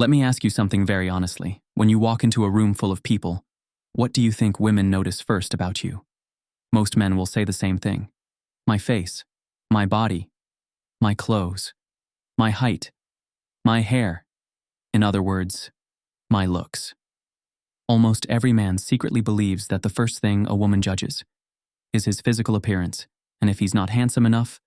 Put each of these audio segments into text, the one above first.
Let me ask you something very honestly. When you walk into a room full of people, what do you think women notice first about you? Most men will say the same thing. My face, my body, my clothes, my height, my hair. In other words, my looks. Almost every man secretly believes that the first thing a woman judges is his physical appearance, and if he's not handsome enough,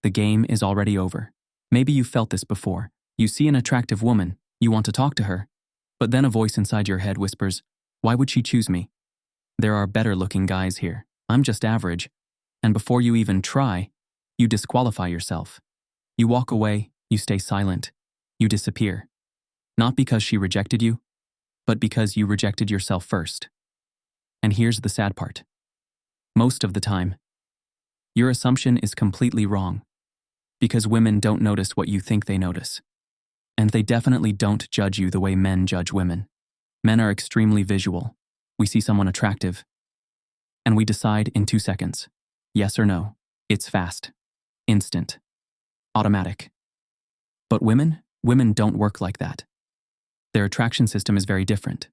the game is already over. Maybe you've felt this before. You see an attractive woman, you want to talk to her, but then a voice inside your head whispers, "Why would she choose me? There are better-looking guys here. I'm just average." And before you even try, you disqualify yourself. You walk away, you stay silent, you disappear. Not because she rejected you, but because you rejected yourself first. And here's the sad part. Most of the time, your assumption is completely wrong, because women don't notice what you think they notice. And they definitely don't judge you the way men judge women. Men are extremely visual. We see someone attractive, and we decide in 2 seconds. Yes or no. It's fast, instant, automatic. But women don't work like that. Their attraction system is very different.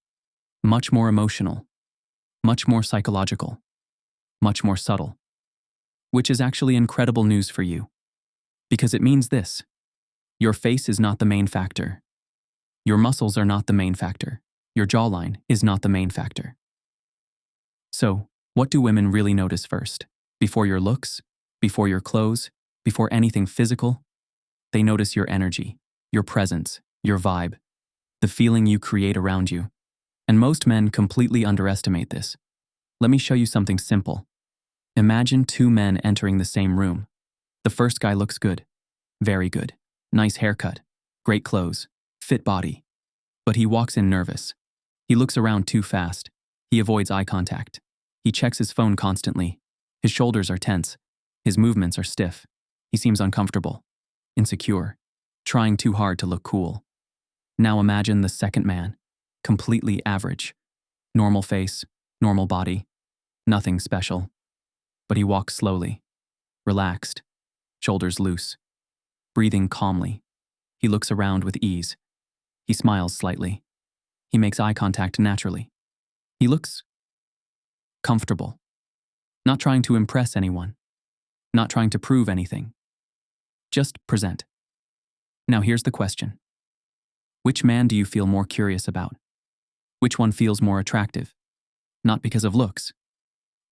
Much more emotional, much more psychological, much more subtle. Which is actually incredible news for you. Because it means this. Your face is not the main factor. Your muscles are not the main factor. Your jawline is not the main factor. So, what do women really notice first? Before your looks, before your clothes, before anything physical, they notice your energy, your presence, your vibe, the feeling you create around you. And most men completely underestimate this. Let me show you something simple. Imagine 2 men entering the same room. The first guy looks good. Very good. Nice haircut. Great clothes. Fit body. But he walks in nervous. He looks around too fast. He avoids eye contact. He checks his phone constantly. His shoulders are tense. His movements are stiff. He seems uncomfortable, insecure, trying too hard to look cool. Now imagine the second man, completely average. Normal face, normal body, nothing special. But he walks slowly, relaxed, shoulders loose, breathing calmly. He looks around with ease. He smiles slightly. He makes eye contact naturally. He looks comfortable, not trying to impress anyone, not trying to prove anything. Just present. Now here's the question. Which man do you feel more curious about? Which one feels more attractive? Not because of looks,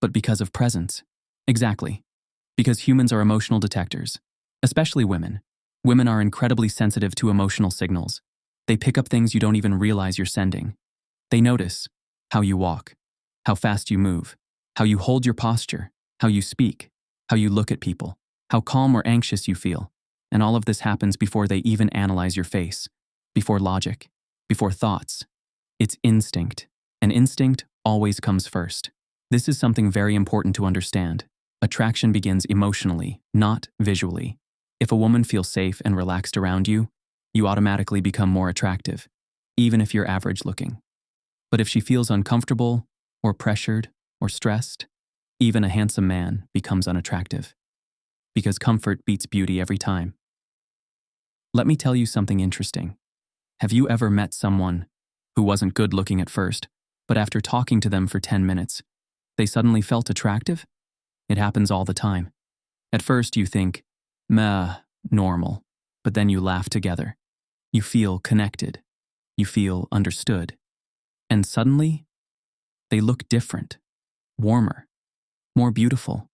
but because of presence. Exactly. Because humans are emotional detectors, especially women. Women are incredibly sensitive to emotional signals. They pick up things you don't even realize you're sending. They notice how you walk, how fast you move, how you hold your posture, how you speak, how you look at people, how calm or anxious you feel. And all of this happens before they even analyze your face, before logic, before thoughts. It's instinct, and instinct always comes first. This is something very important to understand. Attraction begins emotionally, not visually. If a woman feels safe and relaxed around you, you automatically become more attractive, even if you're average looking. But if she feels uncomfortable, or pressured, or stressed, even a handsome man becomes unattractive. Because comfort beats beauty every time. Let me tell you something interesting. Have you ever met someone who wasn't good looking at first, but after talking to them for 10 minutes, they suddenly felt attractive? It happens all the time. At first you think, meh, normal, but then you laugh together. You feel connected. You feel understood. And suddenly, they look different, warmer, more beautiful,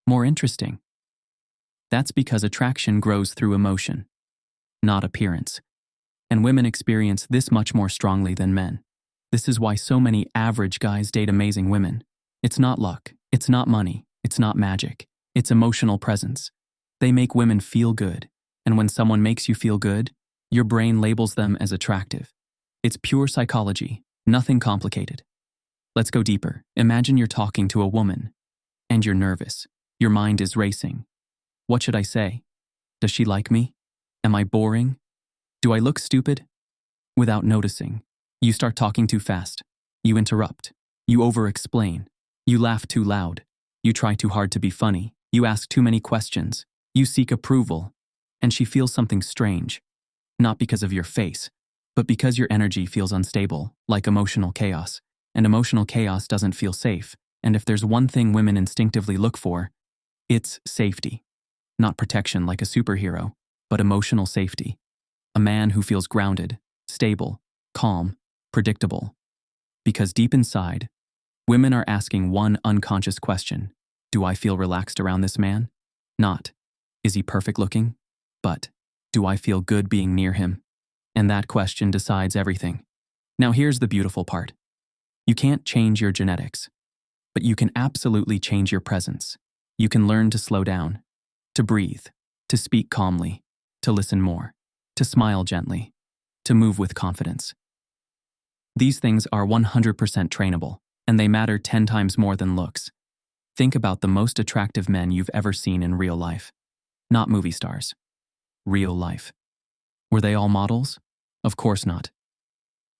more interesting. That's because attraction grows through emotion, not appearance. And women experience this much more strongly than men. This is why so many average guys date amazing women. It's not luck, it's not money, it's not magic, it's emotional presence. They make women feel good, and when someone makes you feel good, your brain labels them as attractive. It's pure psychology, nothing complicated. Let's go deeper. Imagine you're talking to a woman, and you're nervous. Your mind is racing. What should I say? Does she like me? Am I boring? Do I look stupid? Without noticing, you start talking too fast. You interrupt. You over-explain. You laugh too loud. You try too hard to be funny. You ask too many questions. You seek approval. And she feels something strange. Not because of your face, but because your energy feels unstable, like emotional chaos. And emotional chaos doesn't feel safe. And if there's one thing women instinctively look for, it's safety. Not protection like a superhero, but emotional safety. A man who feels grounded, stable, calm, predictable. Because deep inside, women are asking one unconscious question. Do I feel relaxed around this man? Not, is he perfect looking? But, do I feel good being near him? And that question decides everything. Now here's the beautiful part. You can't change your genetics, but you can absolutely change your presence. You can learn to slow down, to breathe, to speak calmly, to listen more, to smile gently, to move with confidence. These things are 100% trainable, and they matter 10 times more than looks. Think about the most attractive men you've ever seen in real life. Not movie stars. Real life. Were they all models? Of course not.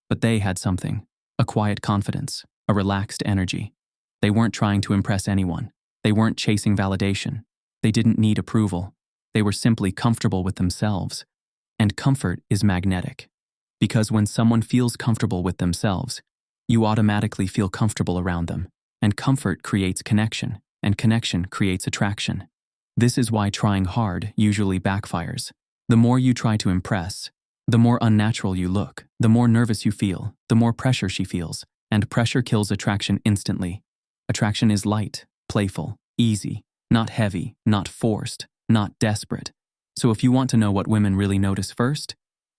But they had something, a quiet confidence, a relaxed energy. They weren't trying to impress anyone. They weren't chasing validation. They didn't need approval. They were simply comfortable with themselves. And comfort is magnetic. Because when someone feels comfortable with themselves, you automatically feel comfortable around them. And comfort creates connection, and connection creates attraction. This is why trying hard usually backfires. The more you try to impress, the more unnatural you look, the more nervous you feel, the more pressure she feels, and pressure kills attraction instantly. Attraction is light, playful, easy, not heavy, not forced, not desperate. So if you want to know what women really notice first,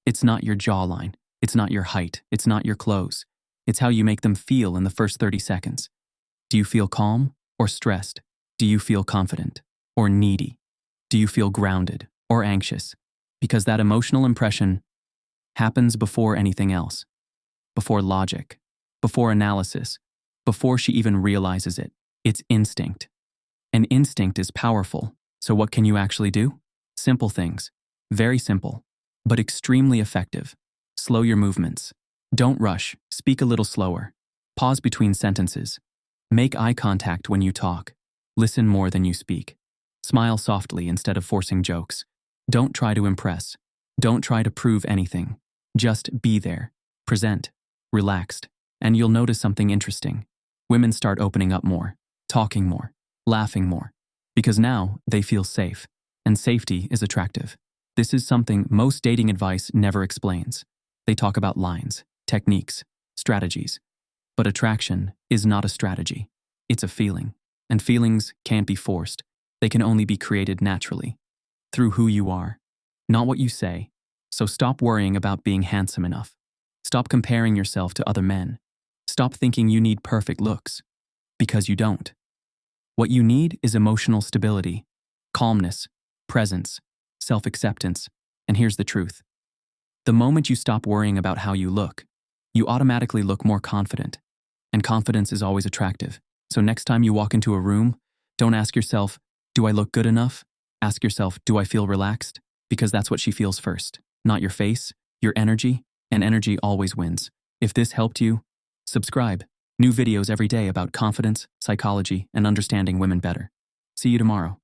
it's not your jawline, it's not your height, it's not your clothes. It's how you make them feel in the first 30 seconds. Do you feel calm or stressed? Do you feel confident or needy? Do you feel grounded or anxious? Because that emotional impression happens before anything else, before logic, before analysis, before she even realizes it. It's instinct. And instinct is powerful. So what can you actually do? Simple things. Very simple, but extremely effective. Slow your movements. Don't rush. Speak a little slower. Pause between sentences. Make eye contact when you talk. Listen more than you speak. Smile softly instead of forcing jokes. Don't try to impress. Don't try to prove anything. Just be there, present, relaxed, and you'll notice something interesting. Women start opening up more, talking more, laughing more, because now they feel safe, and safety is attractive. This is something most dating advice never explains. They talk about lines, techniques, strategies, but attraction is not a strategy. It's a feeling, and feelings can't be forced. They can only be created naturally, through who you are, not what you say. So stop worrying about being handsome enough. Stop comparing yourself to other men. Stop thinking you need perfect looks, because you don't. What you need is emotional stability, calmness, presence, self-acceptance, and here's the truth. The moment you stop worrying about how you look, you automatically look more confident, and confidence is always attractive. So next time you walk into a room, don't ask yourself, do I look good enough? Ask yourself, do I feel relaxed? Because that's what she feels first. Not your face, your energy, and energy always wins. If this helped you, subscribe. New videos every day about confidence, psychology, and understanding women better. See you tomorrow.